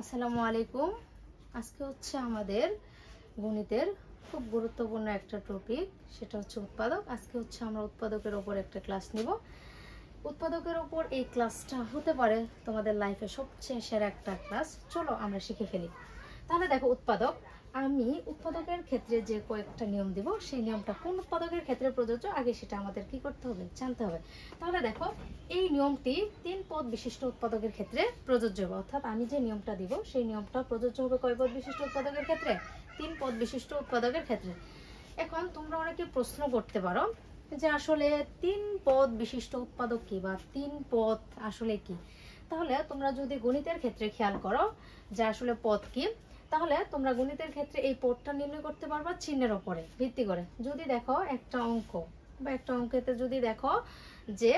আসসালামু আলাইকুম। আজকে হচ্ছে আমাদের গণিতের খুব গুরুত্বপূর্ণ একটা টপিক, সেটা হচ্ছে উৎপাদক। আজকে হচ্ছে আমরা উৎপাদকের ওপর একটা ক্লাস নিব। উৎপাদকের ওপর এই ক্লাসটা হতে পারে তোমাদের লাইফে সবচেয়ে সেরা একটা ক্লাস। চলো আমরা শিখে ফেলি। তাহলে দেখো, উৎপাদক, আমি উৎপাদকের ক্ষেত্রে যে কয়েকটা নিয়ম দিব, সেই নিয়মটা কোন উৎপাদকের ক্ষেত্রে প্রযোজ্য আগে সেটা আমাদের কি করতে হবে, জানতে হবে। তাহলে দেখো, এই নিয়মটি 3 পদ বিশিষ্ট উৎপাদকের ক্ষেত্রে প্রযোজ্য হবে। অর্থাৎ আমি যে নিয়মটা দিব সেই নিয়মটা প্রযোজ্য হবে কয় পদ বিশিষ্ট উৎপাদকের ক্ষেত্রে? 3 পদ বিশিষ্ট উৎপাদকের ক্ষেত্রে। এখন তোমরা অনেকে প্রশ্ন করতে পারো যে আসলে 3 পদ বিশিষ্ট উৎপাদক কি, বা 3 পদ আসলে কি। তাহলে তোমরা যদি গণিতের ক্ষেত্রে খেয়াল করো যে আসলে পদ কি, তাহলে তোমরা গণিতের ক্ষেত্রে এই পদটা নির্ণয় করতে পারবা চিহ্নের উপরে ভিত্তি করে। যদি দেখো একটা অঙ্ক বা একটা অঙ্কেতে যদি দেখো যে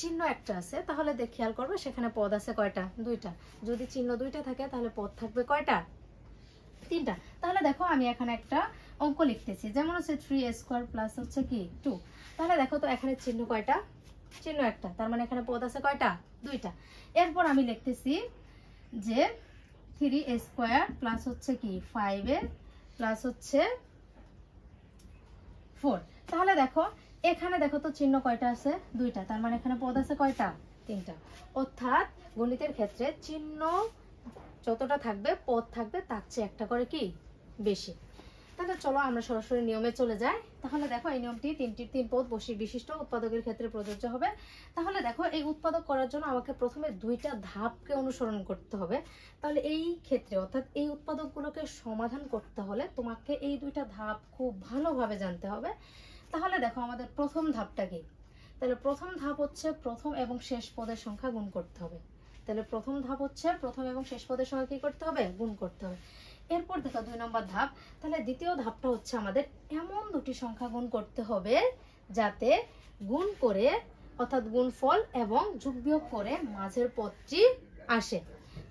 চিহ্ন একটা আছে, তাহলে খেয়াল করবে সেখানে পদ আছে কয়টা? 2টা। যদি চিহ্ন 2টা থাকে তাহলে পদ থাকবে কয়টা? 3টা। তাহলে দেখো আমি এখানে একটা অঙ্ক লিখতেছি, যেমন হচ্ছে 3a² প্লাস হচ্ছে কি 2। তাহলে দেখো তো এখানে চিহ্ন কয়টা? চিহ্ন একটা, তার মানে এখানে পদ আছে কয়টা? 2টা। এরপর আমি লিখতেছি যে 3a² প্লাস হচ্ছে কি 5a প্লাস হচ্ছে 4। তাহলে দেখো এখানে দেখো তো চিহ্ন কয়টা আছে? 2টা, তার মানে এখানে পদ আছে কয়টা? 3টা। অর্থাৎ গণিতের ক্ষেত্রে চিহ্ন যতটা থাকবে পদ থাকবে তার চেয়ে একটা করে কি বেশি। তাহলে চলো আমরা সরাসরি নিয়মে চলে যাই। তাহলে দেখো এই নিয়মটি 3 পদ বিশিষ্ট উৎপাদকের ক্ষেত্রে প্রযোজ্য হবে। তাহলে দেখো এই উৎপাদক করার জন্য আমাকে প্রথমে 2টা ধাপকে অনুসরণ করতে হবে। তাহলে এই ক্ষেত্রে অর্থাৎ এই উৎপাদকগুলোকে সমাধান করতে হলে তোমাকে এই 2টা ধাপ খুব ভালোভাবে জানতে হবে। তাহলে দেখো আমাদের প্রথম ধাপটা কি? তাহলে প্রথম ধাপ হচ্ছে প্রথম এবং শেষ পদের সংখ্যা গুণ করতে হবে। তাহলে প্রথম ধাপ হচ্ছে প্রথম এবং শেষ পদের সংখ্যা কি করতে হবে? গুণ করতে হবে। এরপর দেখো 2 নম্বর ধাপ। তাহলে দ্বিতীয় ধাপটা হচ্ছে আমাদের এমন দুটি সংখ্যা গুণ করতে হবে যাতে গুণ করে অর্থাৎ গুণফল এবং যোগ বিয়োগ করে মাঝের পদটি আসে।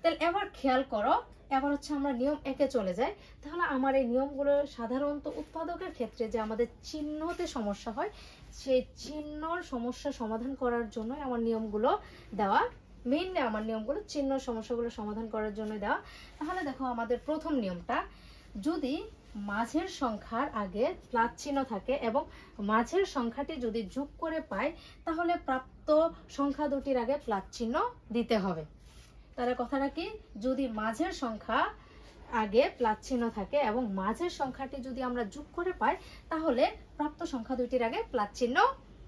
তাহলে এবার খেয়াল করো, এবার হচ্ছে আমরা নিয়ম 1-এ চলে যাই। তাহলে আমার এই নিয়মগুলো সাধারণত উৎপাদকের ক্ষেত্রে যে আমাদের চিহ্নতে সমস্যা হয়, সেই চিহ্নর সমস্যা সমাধান করার জন্য আমার নিয়মগুলো দেওয়া। মেইনলি আমার নিয়মগুলো চিহ্ন সমস্যাগুলো সমাধান করার জন্য দেওয়া। তাহলে দেখো আমাদের প্রথম নিয়মটা, যদি মাঝের সংখ্যার আগে প্লাস চিহ্ন থাকে এবং মাঝের সংখ্যাটি যদি যোগ করে পায়, তাহলে প্রাপ্ত সংখ্যা দুটির আগে প্লাস চিহ্ন দিতে হবে। তাহলে কথাটা কি? যদি মাঝের সংখ্যা আগে প্লাস চিহ্ন থাকে এবং মাঝের সংখ্যাটি যদি আমরা যোগ করে পাই, তাহলে প্রাপ্ত সংখ্যা দুটির আগে প্লাস চিহ্ন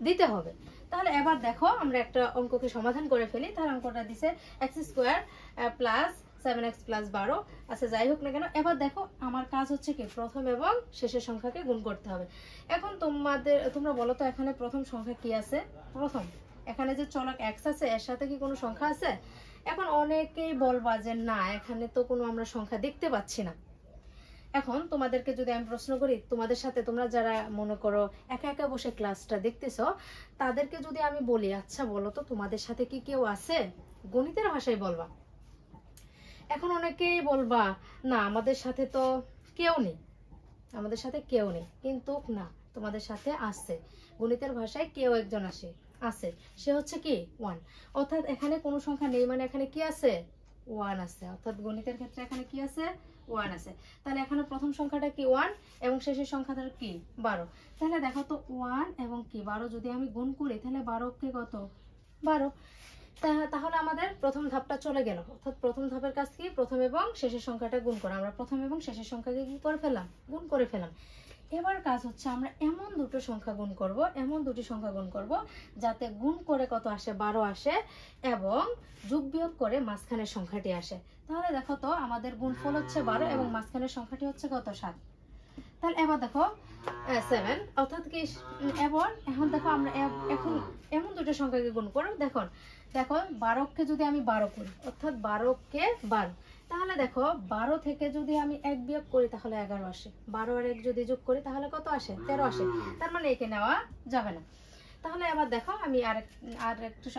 দিতে হবে। তাহলে এবার দেখো আমরা একটা অঙ্ককে সমাধান করে ফেলি। তার অঙ্কটা দিছে x² প্লাস 7x প্লাস 12। আচ্ছা, যাই হোক না কেন, এবার দেখো আমার কাজ হচ্ছে কি প্রথম এবং শেষের সংখ্যাকে গুণ করতে হবে। এখন তোমরা বলো তো এখানে প্রথম সংখ্যা কি আছে? প্রথম এখানে যে চলক x আছে, এর সাথে কি কোনো সংখ্যা আছে? এখন অনেকেই বলবা যে না, এখানে তো কোনো আমরা সংখ্যা দেখতে পাচ্ছি না। এখন তোমাদেরকে যদি আমি প্রশ্ন করি, তোমাদের সাথে তোমরা যারা মনে করো একা একা বসে ক্লাসটা দেখতেছো, তাদেরকে যদি আমি বলি আচ্ছা বলো তো তোমাদের সাথে কি কেউ আছে? গণিতের ভাষায় বলবা। এখন অনেকেই বলবা না, আমাদের সাথে তো কেউ নেই, আমাদের সাথে কেউ নেই। কিন্তু না, তোমাদের সাথে আছে। গণিতের ভাষায় কেউ একজন আছে, সে হচ্ছে কি 1। অর্থাৎ এখানে কোনো সংখ্যা নেই, মানে এখানে কি আছে? 1 আছে। অর্থাৎ গণিতের ক্ষেত্রে এখানে কি আছে? 1 আছে। তাহলে এখানে প্রথম সংখ্যাটা কি 1 এবং শেষের সংখ্যাটা কি 12। তাহলে দেখো তো 1 এবং কি 12 যদি আমি গুণ করি, তাহলে 12 কে কত? 12। তাহলে আমাদের প্রথম ধাপটা চলে গেল। অর্থাৎ প্রথম ধাপের কাজ কি? প্রথম এবং শেষের সংখ্যাটা গুণ করা। আমরা প্রথম এবং শেষের সংখ্যাকে কি করে ফেললাম? গুণ করে ফেললাম। এবার কাজ হচ্ছে আমরা এমন দুটো সংখ্যা গুণ করব, এমন দুটি সংখ্যা গুণ করব যাতে গুণ করে কত আসে? 12 আসে এবং যোগ বিয়োগ করে মাঝখানের সংখ্যাটি আসে। তাহলে দেখো তো আমাদের গুণফল হচ্ছে 12 এবং মাঝখানের সংখ্যাটি হচ্ছে কত? 7। তাহলে এবার দেখো 7, অর্থাৎ কি এখন দেখো আমরা এখন এমন দুটো সংখ্যাকে গুণ করব। দেখো 12কে যদি আমি 12 করি, অর্থাৎ 12কে 12, তাহলে দেখো 12 থেকে যদি আমি 1 বিয়োগ করি তাহলে 11 আসে। 12 আর 1 যদি যোগ করি তাহলে কত আসে? 13 আসে। তার মানে একে নেওয়া যাবে না। তাহলে এবার দেখো আমি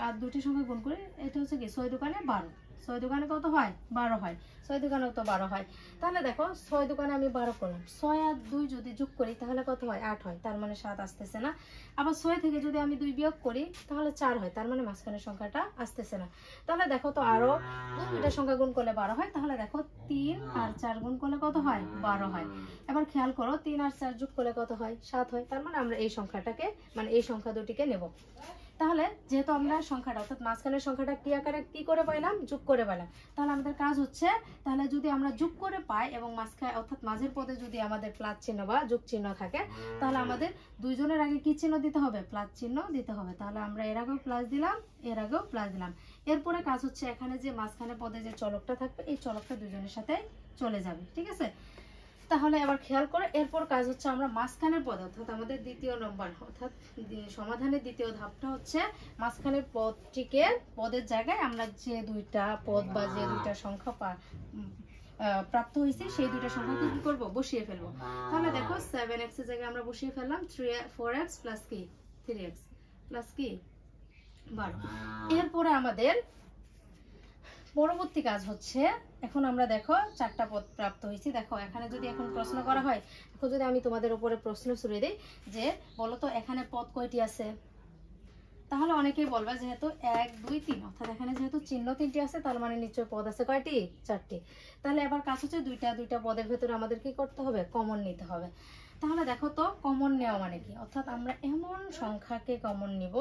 আর দুটি সংখ্যা গুণ করি। এটা হচ্ছে কি 6 দোকানে 12, 6 দোকানে কত হয় 12 হয়, 6 দোকানেও তো 12 হয়। তাহলে দেখো 6 দোকানে আমি 12 করলাম, 6 আর 2 যদি যোগ করি তাহলে কত হয় 8 হয়, তার মানে 7 আসতেছে না। আবার 6 থেকে যদি আমি 2 বিয়োগ করি তাহলে 4 হয়, তার মানে মাঝখানের সংখ্যাটা আসতেছে না। তাহলে দেখো তো আরো দুইটা সংখ্যা গুণ করলে 12 হয়। তাহলে দেখো 3 আর 4 গুণ করলে কত হয় 12 হয়। এবার খেয়াল করো 3 আর 4 যোগ করলে কত হয় 7 হয়, তার মানে আমরা এই সংখ্যাটাকে মানে এই সংখ্যা দুটিকে নেব। তাহলে যেহেতু আমরা সংখ্যাটা অর্থাৎ মাঝখানের সংখ্যাটা কি আকারে কি করে পাইলাম যোগ করে পাইলাম, তাহলে আমাদের কাজ হচ্ছে তাহলে যদি আমরা যোগ করে পাই এবং মাঝখানে অর্থাৎ মাঝের পদে যদি আমাদের প্লাস চিহ্ন বা যোগ চিহ্ন থাকে তাহলে আমাদের দুইজনের আগে কি চিহ্ন দিতে হবে প্লাস চিহ্ন দিতে হবে। তাহলে আমরা এর আগেও প্লাস দিলাম, এর আগেও প্লাস দিলাম। এরপরে কাজ হচ্ছে এখানে যে মাঝখানে পদে যে চলকটা থাকবে এই চলকটা দুইজনের সাথে চলে যাবে, ঠিক আছে। তাহলে এবার খেয়াল করে এরপর কাজ হচ্ছে আমরা মাঝখানের পদ অর্থাৎ আমাদের দ্বিতীয় নম্বর অর্থাৎ সমাধানের দ্বিতীয় ধাপটা হচ্ছে মাঝখানের পদটিকে পদের জায়গায় আমরা যে দুইটা পদ বা যে দুইটা সংখ্যা প্রাপ্ত হয়েছে সেই দুইটা সংখ্যাকে কি করব বসিয়ে ফেলবো। তাহলে দেখো 7x এর জায়গায় আমরা বসিয়ে ফেললাম 4x প্লাস কি 3x প্লাস কি 12। এরপরে আমাদের পরবর্তী কাজ হচ্ছে এখন আমরা দেখো 4টা পদ প্রাপ্ত হয়েছে। দেখো এখানে যদি এখন প্রশ্ন করা হয়, এখন যদি আমি তোমাদের উপরে প্রশ্ন ছুড়ে দিই যে বলো তো এখানে পদ কয়টি আছে, তাহলে অনেকেই বলবে যেহেতু 1 2 3 অর্থাৎ এখানে যেহেতু চিহ্ন 3টি আছে তার মানে নিশ্চয় পদ আছে কয়টি 4টি। তাহলে এবার কাজ হচ্ছে দুইটা পদের ভেতরে আমাদের কি করতে হবে কমন নিতে হবে। তাহলে দেখো তো কমন নেওয়া মানে কি, অর্থাৎ আমরা এমন সংখ্যাকে কমন নিব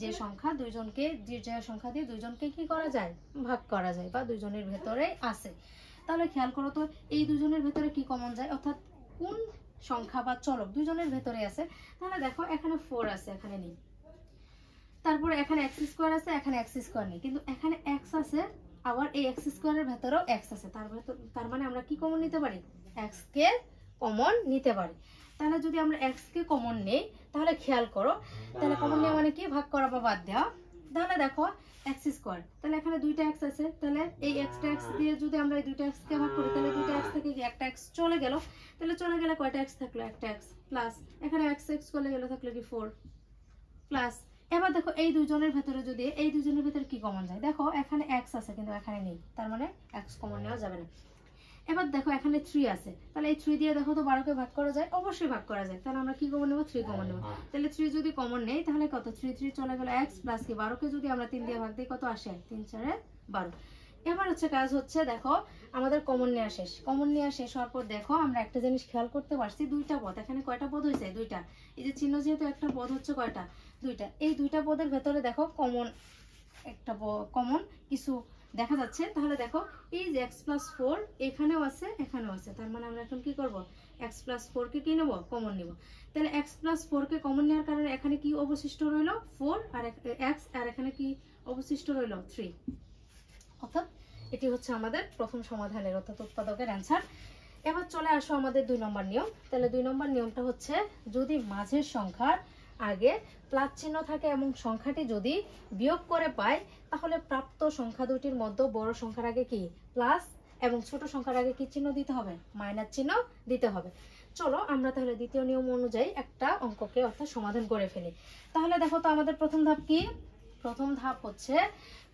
যে সংখ্যা দুইজনকে যে সংখ্যা দিয়ে দুইজনকে কি করা যায় ভাগ করা যায় বা দুইজনের ভেতরে আছে। তাহলে খেয়াল করো তো এই দুইজনের ভেতরে কি কমন যায় অর্থাৎ কোন সংখ্যা বা চলক দুইজনের ভেতরে আছে। তাহলে দেখো এখানে 4 আছে এখানে নেই, তারপরে এখানে x স্কয়ার আছে এখানে x স্কয়ার নেই, কিন্তু এখানে x আছে আবার এই x স্কয়ারের ভেতরেও x আছে, তার মানে আমরা কি কমন নিতে পারি x কে কমন নিতে পারি। তাহলে যদি আমরা x কে কমন নেই তাহলে খেয়াল করো তাহলে কমন নেওয়া মানে কি ভাগ করা বা বাদ দেওয়া। তাহলে দেখো x স্কয়ার তাহলে এখানে দুইটা x আছে, তাহলে এই একটা x দিয়ে যদি আমরা এই দুইটা x কে ভাগ করি তাহলে দুইটা x থেকে একটা x চলে গেল, তাহলে চলে গেলে কয়টা x থাকলো একটা x প্লাস এখানে x চলে গেল থাকলো কি 4 প্লাস। এবার দেখো এই দুইজনের ভেতরে যদি এই দুইজনের ভেতরে কি কমন যায় দেখো এখানে x আছে কিন্তু এখানে নেই, তার মানে x কমন নেওয়া যাবে না। এবার দেখো এখানে 3 আছে, তাহলে এই 3 দিয়ে দেখো তো 12 কে ভাগ করা যায় অবশ্যই ভাগ করা যায়, তাহলে আমরা কি কমন নেব 3 কমন নেব। তাহলে 3 যদি কমন নেই তাহলে কত 3 চলে গেল x প্লাস কি 12 কে যদি আমরা 3 দিয়ে ভাগ দিই কত আসে 3 4 12। এবার হচ্ছে কাজ হচ্ছে দেখো আমাদের কমন নেওয়া শেষ, কমন নেওয়া শেষ হওয়ার পর দেখো আমরা একটা জিনিস খেয়াল করতে পারছি দুইটা পদ এখানে কয়টা পদ হয়েছে দুইটা, এই যে চিহ্ন যেহেতু একটা পদ হচ্ছে কয়টা দুইটা, এই দুইটা পদের ভেতরে দেখো কমন একটা কমন কিছু দেখা যাচ্ছে। তাহলে দেখো এই যে x + 4 এখানেও আছে এখানেও আছে, তার মানে আমরা এখন কি করব x + 4 কে কি নেব কমন নেব। তাহলে x + 4 কে কমন নেওয়ার কারণে এখানে কি অবশিষ্ট রইল 4 আর x আর এখানে কি অবশিষ্ট রইল 3, অর্থাৎ এটি হচ্ছে আমাদের প্রথম সমাধানের অর্থাৎ উৎপাদকের অ্যানসার। এবার চলে আসো আমাদের 2 নম্বর নিয়ম। তাহলে 2 নম্বর নিয়মটা হচ্ছে যদি মাঝের সংখ্যার আগে প্লাস চিহ্ন থাকে এবং সংখ্যাটি যদি বিয়োগ করে পায় তাহলে প্রাপ্ত সংখ্যা দুটির মধ্যে বড় সংখ্যার আগে কি প্লাস এবং ছোট সংখ্যার আগে কি চিহ্ন দিতে হবে মাইনাস চিহ্ন দিতে হবে। চলো আমরা তাহলে দ্বিতীয় নিয়ম অনুযায়ী একটা অঙ্ককে অর্থাৎ সমাধান করে ফেলি। তাহলে দেখো তো আমাদের প্রথম ধাপ কি, প্রথম ধাপ হচ্ছে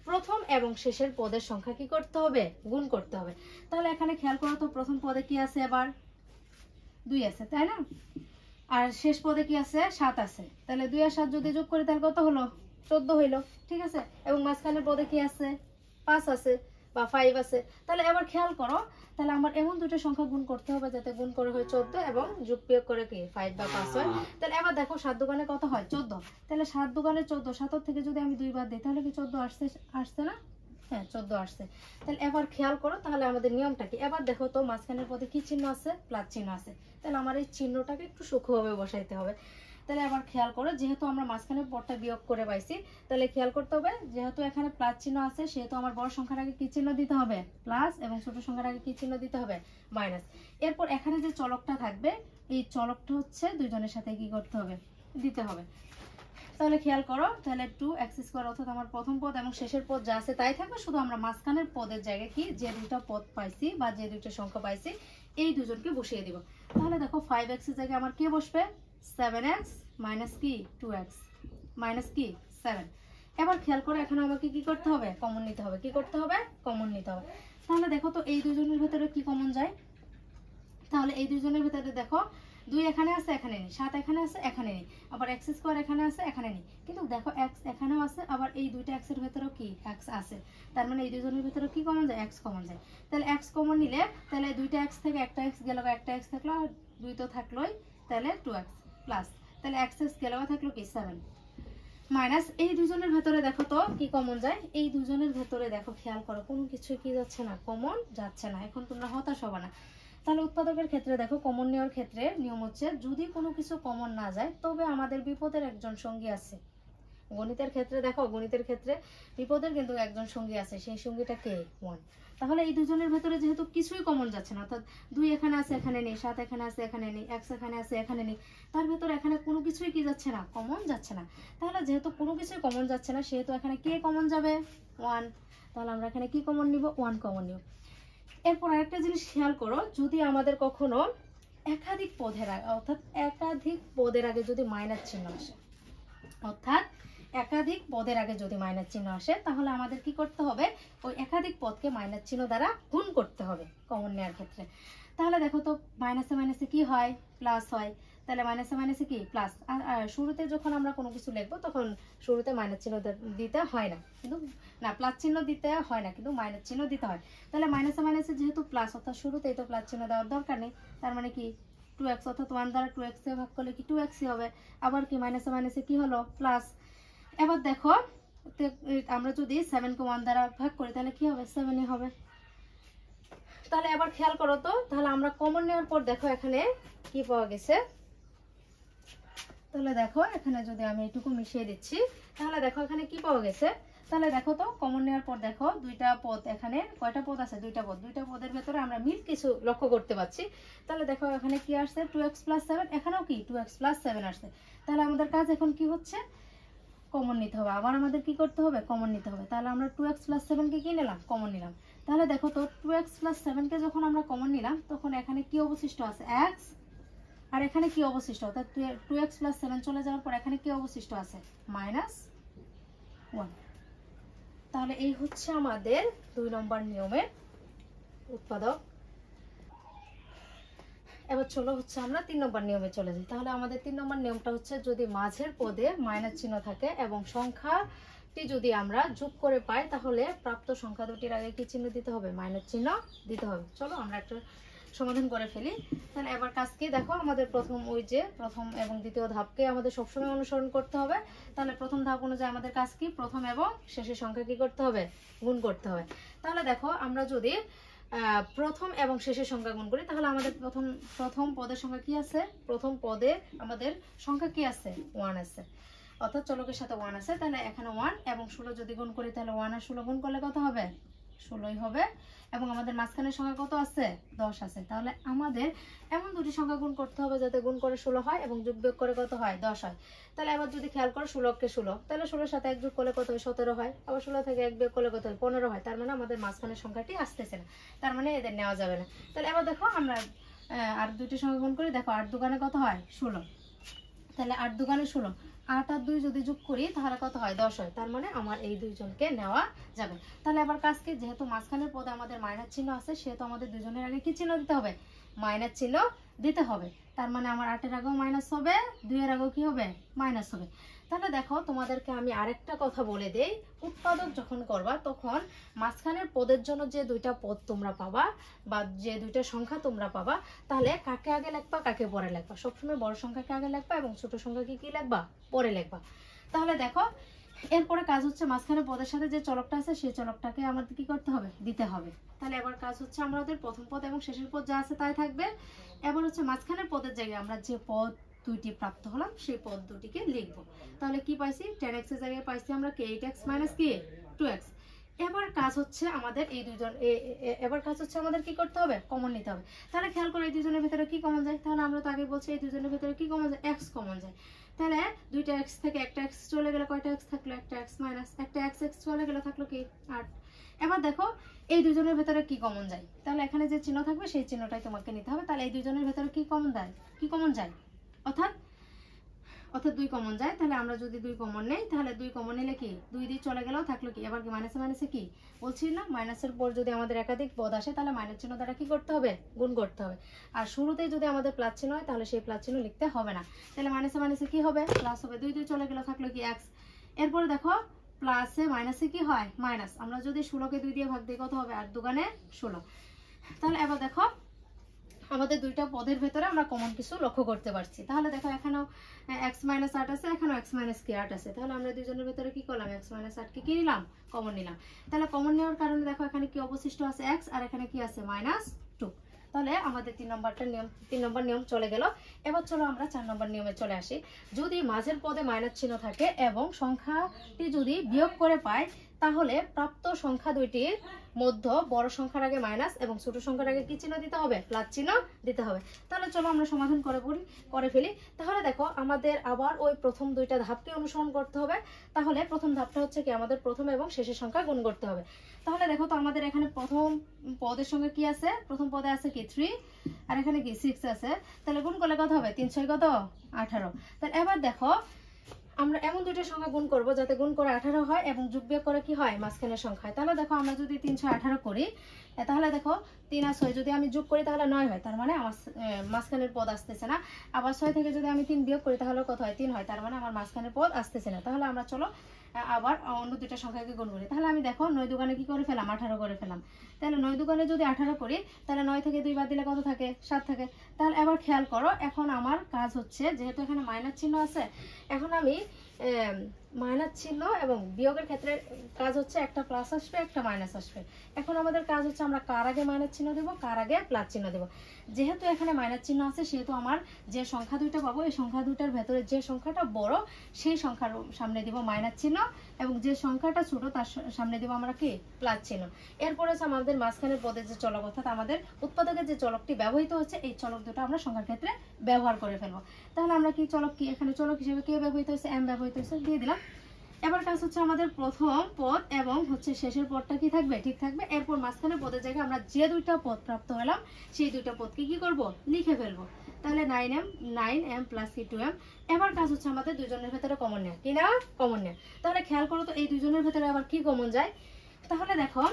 প্রথম এবং শেষের পদের সংখ্যা কি করতে হবে গুণ করতে হবে। তাহলে এখানে খেয়াল করো তো প্রথম পদে কি আছে এবার 2 আছে তাই না, আর শেষ পদে কি আছে 7 আছে, তাহলে 2 আর 7 যদি যোগ করি তাহলে কত হলো 14 হইলো, ঠিক আছে। এবং মাঝখানের পদে কি আছে 5 আছে বা 5 আছে। তাহলে এবার খেয়াল করো তাহলে আমার এমন দুটো সংখ্যা গুণ করতে হবে যাতে গুণ করে হয় 14 এবং যোগ বিয়োগ করে কি 5 বা 5 হয়। তাহলে এবার দেখো 7 দোকানে কত হয় 14, তাহলে 7 দোকানে 14, 7 থেকে যদি আমি 2 বাদ দিই তাহলে কি 14 আসছে না, হ্যাঁ 14 আসছে। তাহলে এবার খেয়াল করো তাহলে আমাদের নিয়মটা কি, এবার দেখো তো মাঝখানের পদে কি চিহ্ন আছে প্লাস চিহ্ন আছে, তাহলে আমার এই চিহ্নটাকে একটু সূক্ষ্মভাবে বসাইতে হবে। তাহলে আবার খেয়াল করো যেহেতু আমরা মাঝখানের পদটা বিয়োগ করে পাইছি তাহলে খেয়াল করতে হবে যেহেতু এখানে প্লাস চিহ্ন আছে সেহেতু আমার বড় সংখ্যার আগে কি চিহ্ন দিতে হবে প্লাস এবং ছোট সংখ্যার আগে কি চিহ্ন দিতে হবে মাইনাস। এরপর এখানে যে চলকটা থাকবে এই চলকটা হচ্ছে দুইজনের সাথে কি করতে হবে দিতে হবে। তাহলে খেয়াল করো তাহলে 2x² অর্থাৎ আমার প্রথম পদ এবং শেষের পদ যা আছে তাই থাকবে, শুধু আমরা মাঝখানের পদের জায়গায় কি যে দুটো পদ পাইছি বা যে দুটো সংখ্যা পাইছি এই দুজনকে বসিয়ে দিব। তাহলে দেখো 5x এর জায়গায় আমার কি বসবে 7x মাইনাস কি 2x মাইনাস কি 7। এবার খেয়াল করে এখানে আমাকে কি করতে হবে, কমন নিতে হবে। কি করতে হবে, কমন নিতে হবে। তাহলে দেখো তো এই দুজনের ভেতরে কি কমন যায়, তাহলে এই দুজনের ভেতরে দেখো 2 এখানে আছে, এখানে নেই, 7 এখানে আছে, এখানে নেই, আবার x স্কয়ার এখানে আছে, এখানে নেই, কিন্তু দেখো x এখানেও আছে, আবার এই দুইটা x এর ভেতরেও কি x আছে, তার মানে এই দুজনের ভেতরে কি কমন যায়, x কমন যায়। তাহলে x কমন নিলে তাহলে দুইটা x থেকে একটা x গেল, একটা x থাকলো, আর 2 তো থাকলোই, তাহলে 2x প্লাস, তাহলে x গেল থাকলো কি 7 মাইনাস এই দুজনের ভেতরে দেখো তো কি কমন যায়, এই দুজনের ভেতরে দেখো খেয়াল করো কোনো কিছু কি যাচ্ছে না, কমন যাচ্ছে না। এখন তোমরা হতাশ হবে না। তাহলে উৎপাদকের ক্ষেত্রে দেখো কমন নেওয়ার ক্ষেত্রে নিয়ম হচ্ছে যদি কোনো কিছু কমন না যায় তবে আমাদের বিপদের একজন সঙ্গী আছে। গণিতের ক্ষেত্রে দেখো, গণিতের ক্ষেত্রে বিপদের কিন্তু একজন সঙ্গী আছে, সেই সঙ্গীটা কে, 1। তাহলে এই দুজনের ভেতরে যেহেতু কিছুই কমন যাচ্ছে না, অর্থাৎ 2 এখানে আছে, এখানে নেই, 7 এখানে আছে, এখানে নেই, x এখানে আছে, এখানে নেই, তার ভেতরে এখানে কোনো কিছুই কি যাচ্ছে না, কমন যাচ্ছে না। তাহলে যেহেতু কোনো কিছুই কমন যাচ্ছে না, সেহেতু এখানে কে কমন যাবে, 1। তাহলে আমরা এখানে কি কমন নিব, 1 কমন নিব। এরপর আরেকটা জিনিস খেয়াল করো, যদি আমাদের কখনো একাধিক পদের আগে, অর্থাৎ একাধিক পদের আগে যদি মাইনাস চিহ্ন আসে, অর্থাৎ একাধিক পদের আগে যদি মাইনাস চিহ্ন আসে, তাহলে আমাদের কি করতে হবে, ওই একাধিক পদকে মাইনাস চিহ্ন দ্বারা গুণ করতে হবে কমন নেওয়ার ক্ষেত্রে। তাহলে দেখো তো মাইনাসে মাইনাসে কি হয়, প্লাস হয়, তাহলে মাইনাসে মাইনাসে কি প্লাস। আর শুরুতে যখন আমরা কোনো কিছু লিখবো তখন শুরুতে মাইনাস চিহ্ন দিতে হয় না, কিন্তু না প্লাস চিহ্ন দিতে হয় না, কিন্তু মাইনাস চিহ্ন দিতে হয়। তাহলে মাইনাসে মাইনাসে যেহেতু প্লাস, অর্থাৎ শুরুতেই তো প্লাস চিহ্ন দেওয়ার দরকার নেই, তার মানে কি 2x, অর্থাৎ 1 দ্বারা 2x এ ভাগ করলে কি 2x হবে, আবার কি মাইনাসে মাইনাসে কি হলো, প্লাস। এবার দেখো আমরা যদি 7 কে 1 দ্বারা ভাগ করি তাহলে কি হবে, 7ই হবে। তাহলে এবার খেয়াল করো তো, তাহলে আমরা কমন নেওয়ার পর দেখো এখানে কি পাওয়া গেছে। তাহলে দেখো এখানে যদি আমি এটুকু মিশিয়ে দিচ্ছি, তাহলে দেখো এখানে কি পাওয়া গেছে। তাহলে দেখো তো কমন নেওয়ার পর দেখো দুইটা পদ, এখানে কয়টা পদ আছে, দুইটা পদ, দুইটা পদের ভেতরে আমরা মিল কিছু লক্ষ্য করতে পারছি। তাহলে দেখো এখানে কি আসছে, 2x + 7, এখানেও কি 2x + 7 আসছে। তাহলে আমাদের কাজ এখন কি হচ্ছে, কমন নিতে হবে। আবার আমাদের কি করতে হবে, কমন নিতে হবে। তাহলে আমরা 2x + 7 কে কি নিলাম, কমন নিলাম। তাহলে দেখো তো 2x + 7 কে যখন আমরা কমন নিলাম তখন এখানে কি অবশিষ্ট আছে, x, আর এখানে কি অবশিষ্ট, অর্থাৎ 2x + 7 চলে যাওয়ার পর এখানে কি অবশিষ্ট আছে, -1। তাহলে এই হচ্ছে আমাদের 2 নম্বর নিয়মের উৎপাদক। এবার চলো হচ্ছে আমরা 3 নম্বর নিয়মে চলে যাই। তাহলে আমাদের 3 নম্বর নিয়মটা হচ্ছে যদি মাঝের পদে মাইনাস চিহ্ন থাকে এবং সংখ্যাটি যদি আমরা যোগ করে পাই, তাহলে প্রাপ্ত সংখ্যা দুটির আগে কি চিহ্ন দিতে হবে, মাইনাস চিহ্ন দিতে হবে। চলো আমরা একটা সমাধান করে ফেলি। তাহলে এবার কাজ কি দেখো, আমাদের প্রথম ওই যে প্রথম এবং দ্বিতীয় ধাপকে আমাদের সবসময় অনুসরণ করতে হবে। তাহলে প্রথম ধাপ অনুযায়ী আমাদের কাজ কি, প্রথম এবং শেষের সংখ্যা কি করতে হবে, গুণ করতে হবে। তাহলে দেখো আমরা যদি প্রথম এবং শেষের সংখ্যা গুণ করি, তাহলে আমাদের প্রথম পদের সংখ্যা কি আছে, প্রথম পদে আমাদের সংখ্যা কি আছে, 1 আছে, অর্থাৎ চলকের সাথে 1 আছে। তাহলে এখানে 1 এবং 16 যদি গুণ করি, তাহলে 1 আর 16 গুণ করলে কত হবে, 16ই হবে। এবং আমাদের মাঝখানের সংখ্যা কত আছে, 10 আছে। তাহলে আমাদের এমন দুটি সংখ্যা গুণ করতে হবে যাতে গুণ করে 16 হয় এবং যোগ বিয়োগ করে কত হয়, 10 হয়। তাহলে এবার যদি খেয়াল করো 16 কে 16, তাহলে 16 সাথে 1 যোগ করলে কত হয়, 17 হয়। আবার 16 থেকে 1 বিয়োগ করলে কত হয়, 15 হয়। তার মানে আমাদের মাঝখানের সংখ্যাটি আসতেছে না, তার মানে এদের নেওয়া যাবে না। তাহলে এবার দেখো আমরা আর দুটি সংখ্যা গুণ করি, দেখো 8 দুগুণে কত হয়, 16। তাহলে 8 দুগুণে 16, 8 আর 2 যদি যোগ করি তাহলে কত হয়, 10 হয়। তার মানে আমার এই দুইজনকে নেওয়া যাবে। তাহলে এবার কাজ কি, যেহেতু মাঝখানের পদে আমাদের মাইনাস চিহ্ন আছে, সেহেতু আমাদের দুজনের আগে কি চিহ্ন দিতে হবে, মাইনাস চিহ্ন দিতে হবে। তার মানে আমার 8 এর আগেও মাইনাস হবে, 2 এর আগেও কি হবে, মাইনাস হবে। তাহলে দেখো তোমাদেরকে আমি আরেকটা কথা বলে দেই, উৎপাদক যখন করবা তখন মাঝখানের পদের জন্য যে দুইটা পদ তোমরা পাবা বা যে দুইটা সংখ্যা তোমরা পাবা, তাহলে কাকে আগে লিখবা কাকে পরে লিখবা, সবসময় বড় সংখ্যাকে আগে লিখবা এবং ছোট সংখ্যাকে কি লিখবা, পরে লিখবা। তাহলে দেখো এরপরে কাজ হচ্ছে মাঝখানে পদের সাথে যে চলকটা আছে সেই চলকটাকে আমাদের কি করতে হবে, দিতে হবে। তাহলে এবার কাজ হচ্ছে আমাদের প্রথম পদ এবং শেষের পদ যা আছে তাই থাকবে। এবার হচ্ছে মাঝখানের পদের জায়গায় আমরা যে পদ দুইটি প্রাপ্ত হলাম সেই পদ দুটিকে লিখবো। তাহলে কি পাইছি, 10x এর জায়গায় পাইছি আমরা কি 8x - কি 2x। এবার কাজ হচ্ছে আমাদের এই দুইজন এবার কাজ হচ্ছে আমাদের কি করতে হবে, কমন নিতে হবে। তাহলে খেয়াল করে এই দুজনের ভিতরে কি কমন যায়, তাহলে আমরা তো আগে বলছি এই দুজনের ভিতরে কি কমন যায়, x কমন যায়। তাহলে দুইটা x থেকে একটা x চলে গেলে কয়টা x থাকলো, একটা x মাইনাস, একটা x চলে গেলে থাকলো কি 8। এবার দেখো এই দুজনের ভিতরে কি কমন যায়, তাহলে এখানে যে চিহ্ন থাকবে সেই চিহ্নটাই তোমাকে নিতে হবে। তাহলে এই দুজনের ভিতরে কি কমন যায়, কি কমন যায়, অর্থাৎ অর্থাৎ 2 কমন যায়, তাহলে আমরা যদি 2 কমন নেই তাহলে 2 কমন নিলে কি 2 দিয়ে চলে গেলেও থাকলো কি, এবার কি মাইনাসে মাইনাসে কি বলছি না, মাইনাসের পর যদি আমাদের একাধিক পদ আসে তাহলে মাইনাস চিহ্ন দ্বারা কি করতে হবে, গুণ করতে হবে। আর শুরুতেই যদি আমাদের প্লাস চিহ্ন হয় তাহলে সেই প্লাস চিহ্ন লিখতে হবে না, তাহলে মাইনাসে মাইনাসে কি হবে প্লাস হবে, 2 দিয়ে চলে গেলেও থাকলো কি x। এরপরে দেখো প্লাসে মাইনাসে কি হয় মাইনাস, আমরা যদি 16 কে 2 দিয়ে ভাগ দিই কত হবে 8 দুগুণে 16। তাহলে এবার দেখো আমাদের দুইটা পদের ভেতরে আমরা কমন কিছু লক্ষ্য করতে পারছি। তাহলে দেখো এখানেও x - 8 আছে, এখানেও x - কি 8 আছে, তাহলে আমরা দুইজনের ভেতরে কি করলাম x - 8 কে কি নিলাম কমন নিলাম। তাহলে কমন নেওয়ার কারণে দেখো এখানে কি অবশিষ্ট আছে x আর এখানে কি আছে -2। তাহলে আমাদের 3 নম্বর নিয়ম চলে গেল। এবার চলো আমরা 4 নম্বর নিয়মে চলে আসি। যদি মাঝের পদে মাইনাস চিহ্ন থাকে এবং সংখ্যাটি যদি বিয়োগ করে পায় তাহলে প্রাপ্ত সংখ্যা দুইটির মধ্যে বড় সংখ্যার আগে মাইনাস এবং ছোট সংখ্যার আগে কি চিহ্ন দিতে হবে, প্লাস চিহ্ন দিতে হবে। তাহলে চলো আমরা সমাধান করে ফেলি। তাহলে দেখো আমাদের আবার ওই প্রথম দুইটা ধাপকে অনুসরণ করতে হবে। তাহলে প্রথম ধাপটা হচ্ছে কি আমাদের প্রথম এবং শেষের সংখ্যা গুণ করতে হবে। তাহলে দেখো তো আমাদের এখানে প্রথম পদের সঙ্গে কি আছে, প্রথম পদে আছে কি 3 আর এখানে কি 6 আছে, তাহলে গুণ করলে কত হবে 3 6 কত 18। তাহলে এবার দেখো আমরা এমন দুইটা সংখ্যা গুণ করব যাতে গুণ করে 18 হয় এবং যোগ বিয়োগ করে কি হয় মাঝখানের সংখ্যায়। তাহলে দেখো আমরা যদি 3 6 18 করি, তাহলে দেখো 3 আর 6 যদি আমি যোগ করি তাহলে 9 হয়, তার মানে আমার মাঝখানের পদ আসতেছে না। আবার 6 থেকে যদি আমি 3 বিয়োগ করি তাহলে কত হয় 3 হয়, তার মানে আমার মাঝখানের পদ আসতেছে না। তাহলে আমরা চলো আবার অন্য দুইটা সংখ্যাকে গুণ করি। তাহলে আমি দেখো 9 দুগুণে কি করে ফেলাম 18 করে ফেলাম। তাহলে 9 দুগুণে যদি 18 করি তাহলে 9 থেকে 2 বাদ দিলে কত থাকে 7 থাকে। তাহলে এবার খেয়াল করো, এখন আমার কাজ হচ্ছে যেহেতু এখানে মাইনাস চিহ্ন আছে, এখন আমি মাইনাস চিহ্ন এবং বিয়োগের ক্ষেত্রে কাজ হচ্ছে একটা প্লাস আসবে একটা মাইনাস আসবে। এখন আমাদের কাজ হচ্ছে আমরা কার আগে মাইনাস চিহ্ন দেবো কার আগে প্লাস চিহ্ন দেবো। যেহেতু এখানে মাইনাস চিহ্ন আছে সেহেতু আমার যে সংখ্যা দুইটা পাবো এই সংখ্যা দুইটার ভেতরে যে সংখ্যাটা বড় সেই সংখ্যার সামনে দিব মাইনাস চিহ্ন এবং যে সংখ্যাটা ছোট তার সামনে দিব আমরা কি প্লাস চিহ্ন। এরপর হচ্ছে আমাদের মাঝখানের পদের যে চলক অর্থাৎ আমাদের উৎপাদকের যে চলকটি ব্যবহৃত হচ্ছে এই চলক দুটো আমরা সংখ্যার ক্ষেত্রে ব্যবহার করে ফেলবো। তাহলে আমরা কি চলক কি এখানে চলক হিসেবে কে ব্যবহৃত হচ্ছে m ব্যবহৃত হচ্ছে দিয়ে দিলাম। এবার কাজ হচ্ছে আমাদের প্রথম পদ এবং হচ্ছে শেষের পদটা কি থাকবে ঠিক থাকবে। এরপর মাঝখানে পদের জায়গায় আমরা যে দুইটা পদ প্রাপ্ত হলাম সেই দুইটা পদকে কি করব লিখে ফেলবো। তাহলে 9m + কি 2m। এবার কাজ হচ্ছে আমাদের দুইজনের ভেতরে কমন নেওয়া, কি না কমন নেওয়া। তাহলে খেয়াল করো তো এই দুইজনের ভেতরে আবার কি কমন যায়। তাহলে দেখো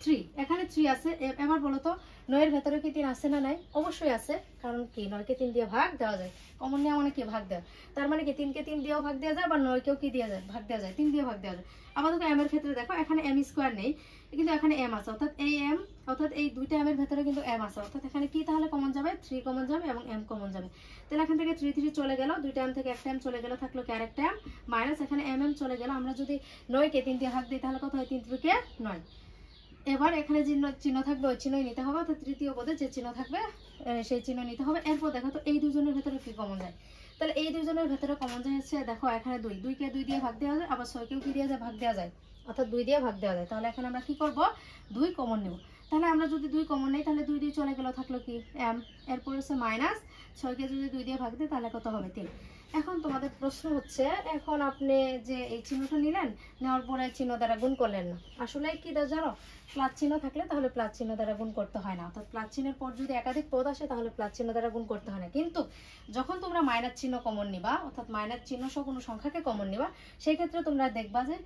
3 এখানে 3 আছে। এবার বলো তো 9 এর ভেতরে কি 3 আছে না নাই, অবশ্যই আছে, কারণ কি 9 কে 3 দিয়ে ভাগ দেওয়া যায়, কমন নেওয়া মানে কি ভাগ দেওয়া, তার মানে কি 3 কে 3 দিয়েও ভাগ দেওয়া যায় বা 9 কেও কি দেওয়া যায় ভাগ দেওয়া যায়, 3 দিয়ে ভাগ দেওয়া যায়। আবার দেখো m এর ক্ষেত্রে দেখো এখানে m² নেই কিন্তু এখানে m আছে, অর্থাৎ এই m অর্থাৎ এই দুইটা m এর ভেতরে কিন্তু m আছে, অর্থাৎ এখানে কি তাহলে কমন যাবে 3 কমন যাবে এবং m কমন যাবে। তাহলে এখান থেকে 3 3 চলে গেল, দুইটা m থেকে একটা m চলে গেল, থাকলো কি আরেকটা m মাইনাস এখানে m চলে গেল। আমরা যদি 9 কে 3 দিয়ে ভাগ দিই তাহলে কত হয় 3 3 কে 9। এবার এখানে যে চিহ্ন থাকবে ওই চিহ্নই নিতে হবে, অর্থাৎ তৃতীয় পদে যে চিহ্ন থাকবে সেই চিহ্ন নিতে হবে। এরপর দেখো তো এই দুজনের ভেতরে কি কমন যায়। তাহলে এই দুজনের ভেতরে কমন যায় হচ্ছে দেখো এখানে 2 কে 2 দিয়ে ভাগ দেওয়া যায়, আবার 6 কেও কি দেওয়া যায় ভাগ দেওয়া যায়, অর্থাৎ 2 দিয়ে ভাগ দেওয়া যায়। তাহলে এখন আমরা কি করব 2 কমন নেব। তাহলে আমরা যদি 2 কমন নেই তাহলে 2 দিয়ে চলে গেল, থাকলো কি m। এরপর হচ্ছে মাইনাস 6 কে যদি 2 দিয়ে ভাগ দিই তাহলে কত হবে 3। এখন তোমাদের প্রশ্ন হচ্ছে এখন আপনি যে এই চিহ্নটা নিলেন নেওয়ার পরে চিহ্ন দ্বারা গুণ করলেন না, আসলে কি জানো প্লাস চিহ্ন থাকলে তাহলে প্লাস চিহ্ন দ্বারা গুণ করতে হয় না, অর্থাৎ প্লাস চিহ্নের পর যদি একাধিক পদ আসে তাহলে প্লাস চিহ্ন দ্বারা গুণ করতে হয় না। কিন্তু যখন তোমরা মাইনাস চিহ্ন কমন নিবা অর্থাৎ মাইনাস চিহ্ন সহ কোনো সংখ্যাকে কমন নিবা সেই ক্ষেত্রে তোমরা দেখবা যে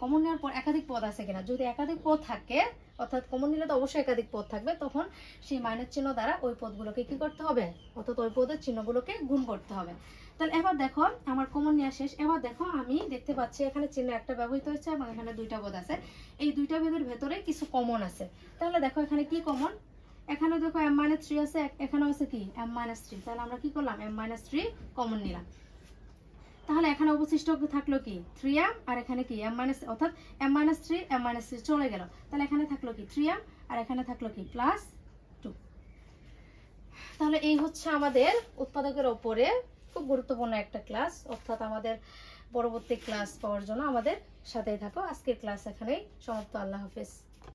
কমন নেওয়ার পর একাধিক পদ আছে কিনা। যদি একাধিক পদ থাকে অর্থাৎ কমন নিলে তো অবশ্যই একাধিক পদ থাকবে, তখন সেই মাইনাস চিহ্ন দ্বারা ওই পদগুলোকে কি করতে হবে অর্থাৎ ওই পদের চিহ্নগুলোকে গুণ করতে হবে। তাহলে এবার দেখো আমার কমন নেওয়া শেষ। এবার দেখো আমি দেখতে পাচ্ছি এখানে চিহ্ন একটা ব্যবহৃত হচ্ছে এবং এখানে দুইটা পদ আছে, এই দুইটা পদের ভেতরে কিছু কমন আছে। তাহলে দেখো এখানে কি কমন, এখানে দেখো m-3 আছে, এখানেও আছে কি m-3। তাহলে আমরা কি করলাম m-3 কমন নিলাম। তাহলে এখানে অবশিষ্ট থাকলো কি 3m আর এখানে কি m- অর্থাৎ m-3 m-3 চলে গেল। তাহলে এখানে থাকলো কি 3m আর এখানে থাকলো কি +2। তাহলে এই হচ্ছে আমাদের উৎপাদকের উপরে খুব গুরুত্বপূর্ণ একটা ক্লাস, অর্থাৎ আমাদের পরবর্তী ক্লাস পাওয়ার জন্য আমাদের সাথেই থাকো। আজকের ক্লাস এখানেই সমাপ্ত। আল্লাহ হাফেজ।